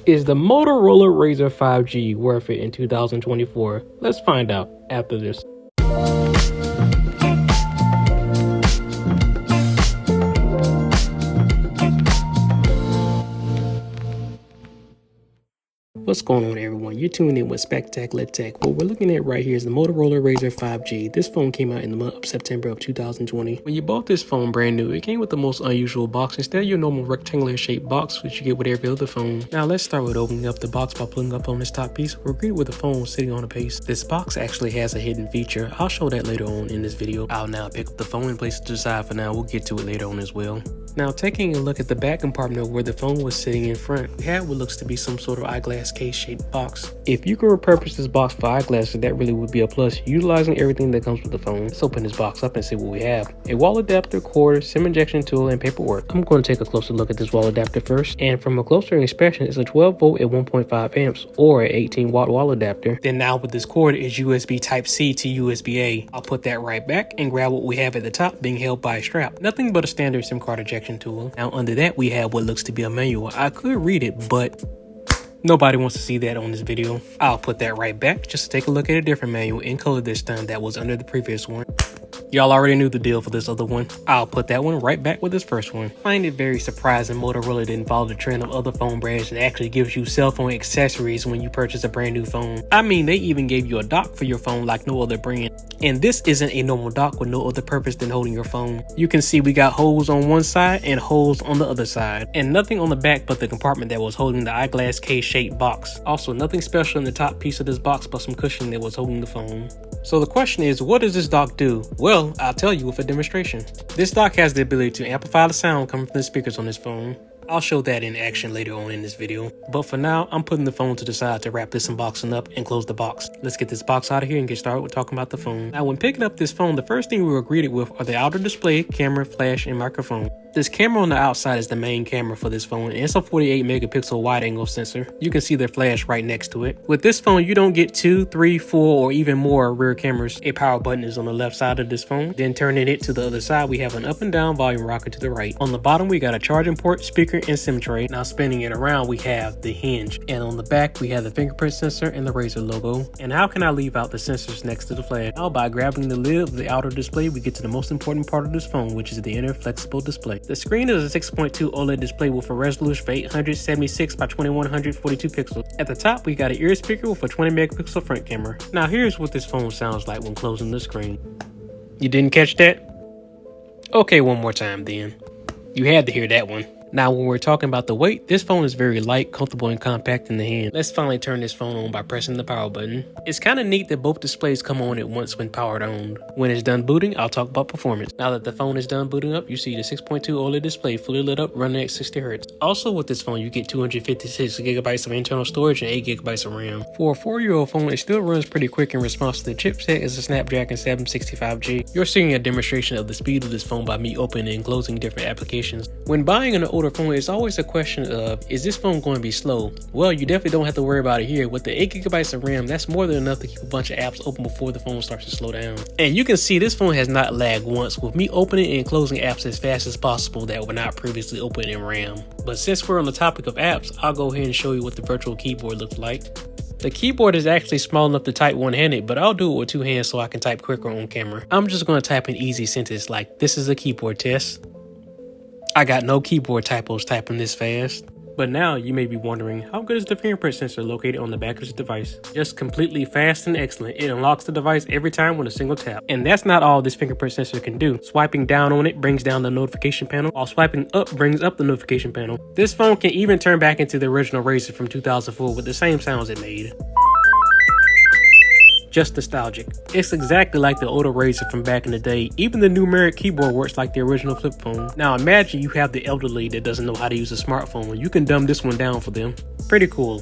Is the Motorola Razr 5G worth it in 2024? Let's find out after this. What's going on, everyone? You're tuning in with Spectacular Tech. What we're looking at right here is the Motorola Razr 5G. This phone came out in the month of September of 2020. When you bought this phone brand new, it came with the most unusual box. Instead of your normal rectangular shaped box, which you get with every other phone. Now let's start with opening up the box by pulling up on this top piece. We're greeted with the phone sitting on a base. This box actually has a hidden feature. I'll show that later on in this video. I'll now pick up the phone and place it to the side for now. We'll get to it later on as well. Now, taking a look at the back compartment where the phone was sitting in front, we have what looks to be some sort of eyeglass case-shaped box. If you can repurpose this box for eyeglasses, that really would be a plus, utilizing everything that comes with the phone. Let's open this box up and see what we have. A wall adapter, cord, SIM injection tool, and paperwork. I'm going to take a closer look at this wall adapter first, and from a closer inspection, it's a 12 volt at 1.5 amps, or an 18 watt wall adapter. Then now with this cord is USB Type-C to USB-A. I'll put that right back and grab what we have at the top being held by a strap. Nothing but a standard SIM card ejection tool. Now under that we have what looks to be a manual. I could read it, but nobody wants to see that on this video. I'll put that right back just to take a look at a different manual in color this time that was under the previous one. Y'all already knew the deal for this other one. I'll put that one right back with this first one. I find it very surprising Motorola didn't follow the trend of other phone brands and actually gives you cell phone accessories when you purchase a brand new phone. I mean, they even gave you a dock for your phone like no other brand. And this isn't a normal dock with no other purpose than holding your phone. You can see we got holes on one side and holes on the other side. And nothing on the back but the compartment that was holding the eyeglass case-shaped box. Also, nothing special in the top piece of this box but some cushion that was holding the phone. So the question is, what does this dock do? Well, I'll tell you with a demonstration. This dock has the ability to amplify the sound coming from the speakers on this phone. I'll show that in action later on in this video. But for now, I'm putting the phone to the side to wrap this unboxing up and close the box. Let's get this box out of here and get started with talking about the phone. Now, when picking up this phone, the first thing we were greeted with are the outer display, camera, flash, and microphone. This camera on the outside is the main camera for this phone, and it's a 48 megapixel wide angle sensor. You can see the flash right next to it. With this phone, you don't get 2, 3, 4, or even more rear cameras. A power button is on the left side of this phone. Then turning it to the other side, we have an up and down volume rocker to the right. On the bottom, we got a charging port, speaker, and SIM tray. Now spinning it around, we have the hinge. And on the back, we have the fingerprint sensor and the Razr logo. And how can I leave out the sensors next to the flash? Now, by grabbing the lid of the outer display, we get to the most important part of this phone, which is the inner flexible display. The screen is a 6.2 OLED display with a resolution of 876 by 2142 pixels. At the top, we got an ear speaker with a 20 megapixel front camera. Now here's what this phone sounds like when closing the screen. You didn't catch that? Okay, one more time then. You had to hear that one. Now, when we're talking about the weight, this phone is very light, comfortable, and compact in the hand. Let's finally turn this phone on by pressing the power button. It's kind of neat that both displays come on at once when powered on. When it's done booting, I'll talk about performance. Now that the phone is done booting up, you see the 6.2 OLED display fully lit up, running at 60 Hz. Also with this phone, you get 256 gigabytes of internal storage and 8 gigabytes of RAM. For a 4-year-old phone, it still runs pretty quick in response to the chipset is a Snapdragon 765G. You're seeing a demonstration of the speed of this phone by me opening and closing different applications. When buying an older phone, it's always a question of, is this phone going to be slow? Well, you definitely don't have to worry about it here. With the 8 gigabytes of RAM, that's more than enough to keep a bunch of apps open before the phone starts to slow down. And you can see this phone has not lagged once, with me opening and closing apps as fast as possible that were not previously open in RAM. But since we're on the topic of apps, I'll go ahead and show you what the virtual keyboard looks like. The keyboard is actually small enough to type one-handed, but I'll do it with 2 hands so I can type quicker on camera. I'm just going to type an easy sentence like, "This is a keyboard test." I got no keyboard typos typing this fast. But now you may be wondering, how good is the fingerprint sensor located on the back of this device? Just completely fast and excellent. It unlocks the device every time with a single tap. And that's not all this fingerprint sensor can do. Swiping down on it brings down the notification panel, while swiping up brings up the notification panel. This phone can even turn back into the original Razr from 2004 with the same sounds it made. Just nostalgic. It's exactly like the older Razr from back in the day. Even the numeric keyboard works like the original flip phone. Now imagine you have the elderly that doesn't know how to use a smartphone. You can dumb this one down for them. Pretty cool.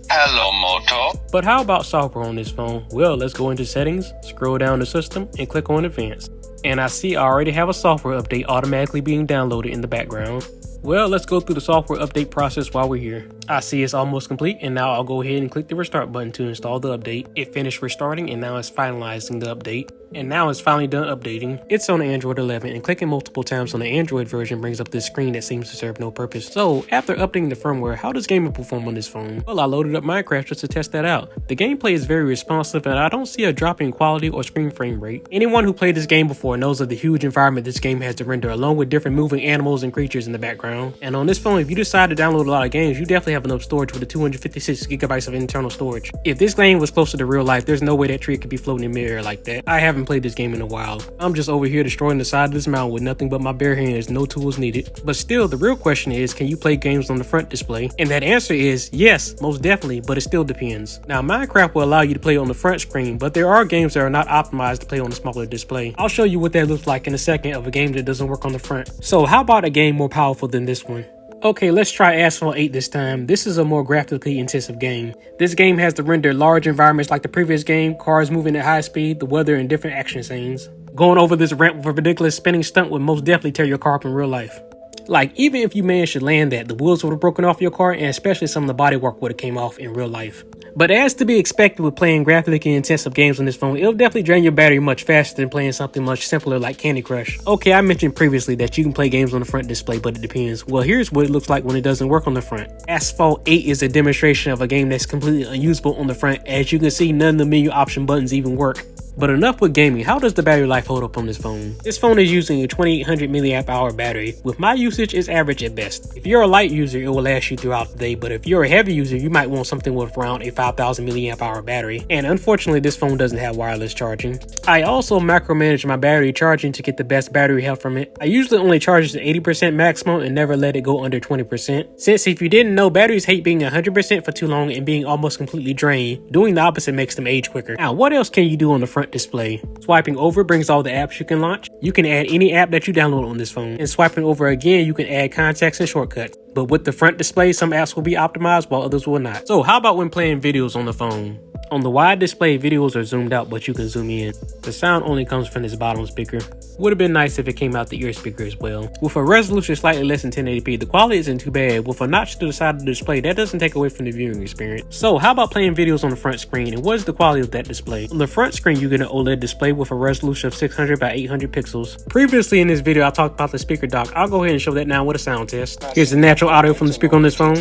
Hello, Moto. But how about software on this phone? Well, let's go into settings, scroll down to system, and click on advanced. And I see I already have a software update automatically being downloaded in the background. Well, let's go through the software update process while we're here. I see it's almost complete, and now I'll go ahead and click the restart button to install the update. It finished restarting and now it's finalizing the update. And now it's finally done updating. It's on Android 11, and clicking multiple times on the Android version brings up this screen that seems to serve no purpose. So after updating the firmware, how does gaming perform on this phone? Well, I loaded up Minecraft just to test that out. The gameplay is very responsive, and I don't see a drop in quality or screen frame rate. Anyone who played this game before knows of the huge environment this game has to render, along with different moving animals and creatures in the background. And on this phone, if you decide to download a lot of games, you definitely have enough storage with the 256 gigabytes of internal storage. If this game was closer to real life, there's no way that tree could be floating in midair like that. I haven't played this game in a while. I'm just over here destroying the side of this mountain with nothing but my bare hands, no tools needed. But still, the real question is, can you play games on the front display? And that answer is yes, most definitely, but it still depends. Now, Minecraft will allow you to play on the front screen, but there are games that are not optimized to play on a smaller display. I'll show you what that looks like in a second of a game that doesn't work on the front. So how about a game more powerful than this one? Okay, let's try Asphalt 8 this time. This is a more graphically intensive game. This game has to render large environments like the previous game, cars moving at high speed, the weather, and different action scenes. Going over this ramp with a ridiculous spinning stunt would most definitely tear your car up in real life. Like, even if you managed to land that, the wheels would have broken off your car, and especially some of the bodywork would have came off in real life. But as to be expected with playing graphically intensive games on this phone, it'll definitely drain your battery much faster than playing something much simpler like Candy Crush. Okay, I mentioned previously that you can play games on the front display, but it depends. Well, here's what it looks like when it doesn't work on the front. Asphalt 8 is a demonstration of a game that's completely unusable on the front. As you can see, none of the menu option buttons even work. But enough with gaming. How does the battery life hold up on this phone? This phone is using a 2800 mAh battery. With my usage, it's average at best. If you're a light user, it will last you throughout the day, but if you're a heavy user, you might want something with around a 5000 mAh battery. And unfortunately, this phone doesn't have wireless charging. I also micromanage my battery charging to get the best battery health from it. I usually only charge it to 80% maximum and never let it go under 20%. Since if you didn't know, batteries hate being 100% for too long and being almost completely drained. Doing the opposite makes them age quicker. Now, what else can you do on the front display? Swiping over brings all the apps you can launch. You can add any app that you download on this phone. And swiping over again, you can add contacts and shortcuts. But with the front display, some apps will be optimized while others will not. So how about when playing videos on the phone? On the wide display, videos are zoomed out, but you can zoom in. The sound only comes from this bottom speaker. Would have been nice if it came out the ear speaker as well. With a resolution slightly less than 1080p, the quality isn't too bad. With a notch to the side of the display, that doesn't take away from the viewing experience. So how about playing videos on the front screen, and what is the quality of that display? On the front screen, you get an OLED display with a resolution of 600 by 800 pixels. Previously in this video, I talked about the speaker dock. I'll go ahead and show that now with a sound test. Here's the natural audio from the speaker on this phone.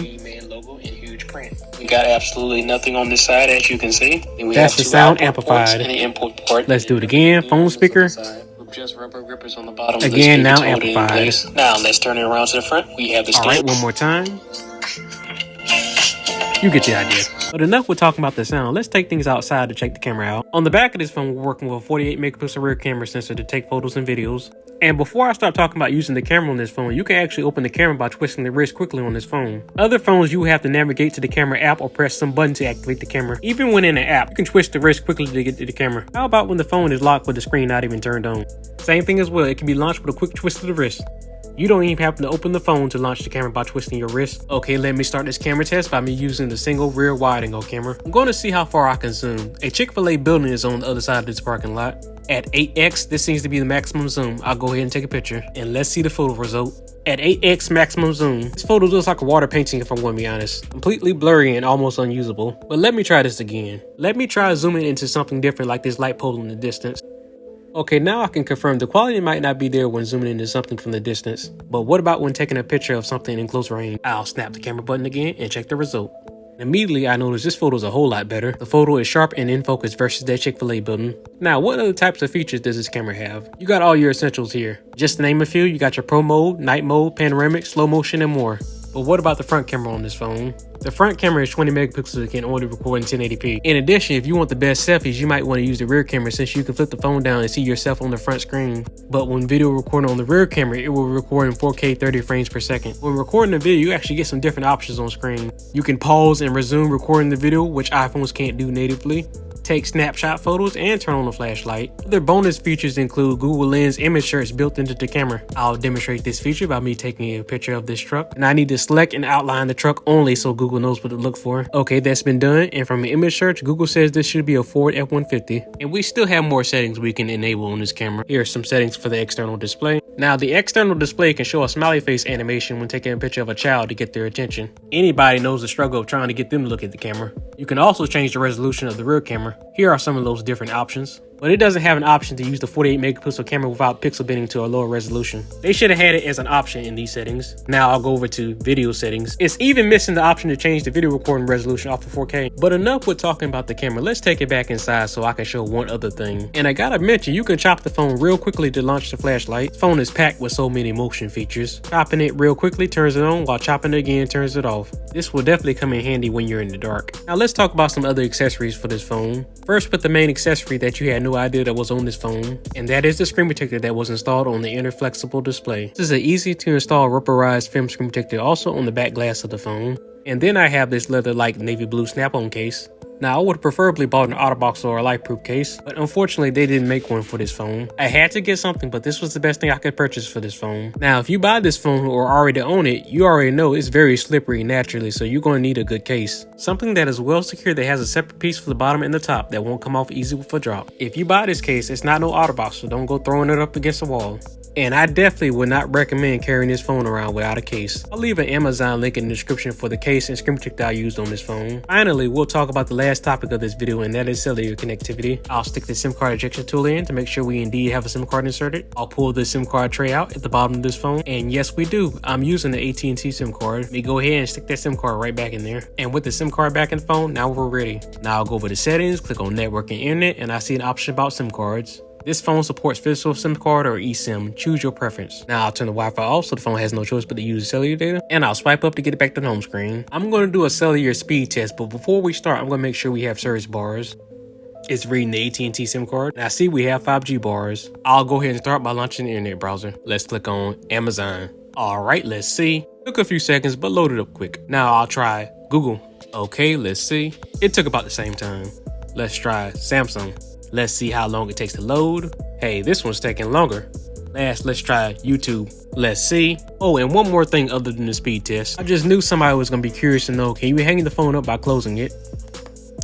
We got absolutely nothing on this side, as you can see. And we That's have the two sound output ports amplified. and an input port. Let's do it again. Phone speaker. With just rubber grippers on the bottom. Again, now to hold it in amplified. place. Now let's turn it around to the front. We have the stand. Alright, one more time. You get the idea. But enough with talking about the sound, let's take things outside to check the camera out. On the back of this phone, we're working with a 48 megapixel rear camera sensor to take photos and videos. And before I start talking about using the camera on this phone, you can actually open the camera by twisting the wrist quickly on this phone. Other phones, you will have to navigate to the camera app or press some button to activate the camera. Even when in an app, you can twist the wrist quickly to get to the camera. How about when the phone is locked with the screen not even turned on? Same thing as well, it can be launched with a quick twist of the wrist. You don't even have to open the phone to launch the camera by twisting your wrist. Okay, let me start this camera test by me using the single rear wide angle camera. I'm going to see how far I can zoom. A Chick-fil-A building is on the other side of this parking lot. At 8x, this seems to be the maximum zoom. I'll go ahead and take a picture, and let's see the photo result. At 8x maximum zoom, this photo looks like a water painting if I'm going to be honest. Completely blurry and almost unusable. But let me try this again. Let me try zooming into something different like this light pole in the distance. Okay, now I can confirm the quality might not be there when zooming into something from the distance. But what about when taking a picture of something in close range? I'll snap the camera button again and check the result. Immediately, I noticed this photo is a whole lot better. The photo is sharp and in focus versus that Chick-fil-A building. Now, what other types of features does this camera have? You got all your essentials here. Just to name a few, you got your pro mode, night mode, panoramic, slow motion, and more. But what about the front camera on this phone? The front camera is 20 megapixels and can only record in 1080p. In addition, if you want the best selfies, you might want to use the rear camera since you can flip the phone down and see yourself on the front screen. But when video recording on the rear camera, it will record in 4K 30 frames per second. When recording a video, you actually get some different options on screen. You can pause and resume recording the video, which iPhones can't do natively. Take snapshot photos and turn on the flashlight. Other bonus features include Google Lens image search built into the camera. I'll demonstrate this feature by me taking a picture of this truck, and I need to select and outline the truck only so Google knows what to look for. Okay, that's been done, and from an image search, Google says this should be a Ford F-150. And we still have more settings we can enable on this camera. Here are some settings for the external display. Now, the external display can show a smiley face animation when taking a picture of a child to get their attention. Anybody knows the struggle of trying to get them to look at the camera. You can also change the resolution of the rear camera. Here are some of those different options. but it doesn't have an option to use the 48 megapixel camera without pixel binning to a lower resolution. They should have had it as an option in these settings. Now I'll go over to video settings. It's even missing the option to change the video recording resolution off of 4K. But enough with talking about the camera. Let's take it back inside so I can show one other thing. And I gotta mention, you can chop the phone real quickly to launch the flashlight. The phone is packed with so many motion features. Chopping it real quickly turns it on, while chopping it again turns it off. This will definitely come in handy when you're in the dark. Now let's talk about some other accessories for this phone. First, with the main accessory that you had no idea that was on this phone, and that is the screen protector that was installed on the inner flexible display. This is an easy to install rubberized film screen protector also on the back glass of the phone. And then I have this leather-like navy blue snap-on case. Now I would have preferably bought an OtterBox or a light-proof case, but unfortunately they didn't make one for this phone. I had to get something, but this was the best thing I could purchase for this phone. Now if you buy this phone or already own it, you already know it's very slippery naturally, so you're going to need a good case. Something that is well secured that has a separate piece for the bottom and the top that won't come off easy with a drop. If you buy this case, it's not no OtterBox, so don't go throwing it up against the wall. And I definitely would not recommend carrying this phone around without a case. I'll leave an Amazon link in the description for the case and screen protector I used on this phone. Finally, we'll talk about the last topic of this video, and that is cellular connectivity. I'll stick the SIM card ejection tool in to make sure we indeed have a SIM card inserted. I'll pull the SIM card tray out at the bottom of this phone, and yes we do. I'm using the AT&T SIM card. Let me go ahead and stick that SIM card right back in there. And with the SIM card back in the phone, now we're ready. Now I'll go over to settings, click on network and internet, and I see an option about SIM cards. This phone supports physical SIM card or eSIM. Choose your preference. Now I'll turn the Wi-Fi off so the phone has no choice but to use cellular data. And I'll swipe up to get it back to the home screen. I'm going to do a cellular speed test, but before we start, I'm going to make sure we have service bars. It's reading the AT&T SIM card. And I see we have 5G bars. I'll go ahead and start by launching the internet browser. Let's click on Amazon. Alright, let's see. Took a few seconds, but loaded up quick. Now I'll try Google. Okay, let's see. It took about the same time. Let's try Samsung. Let's see how long it takes to load. Hey, this one's taking longer. Last, let's try YouTube. Let's see. Oh, and one more thing other than the speed test. I just knew somebody was going to be curious to know, can you hang the phone up by closing it?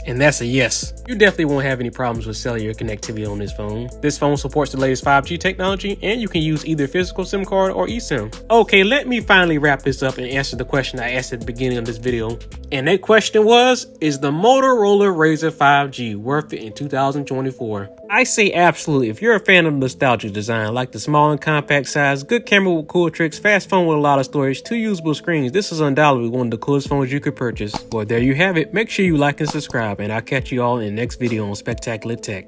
And that's a yes. You definitely won't have any problems with cellular connectivity on this phone. This phone supports the latest 5G technology, and you can use either physical SIM card or eSIM. Okay, let me finally wrap this up and answer the question I asked at the beginning of this video. And that question was, is the Motorola Razr 5G worth it in 2024? I say absolutely. If you're a fan of nostalgic design, like the small and compact size, good camera with cool tricks, fast phone with a lot of storage, 2 usable screens, this is undoubtedly one of the coolest phones you could purchase. Well, there you have it. Make sure you like and subscribe, and I'll catch you all in the next video on Spectacular Tech.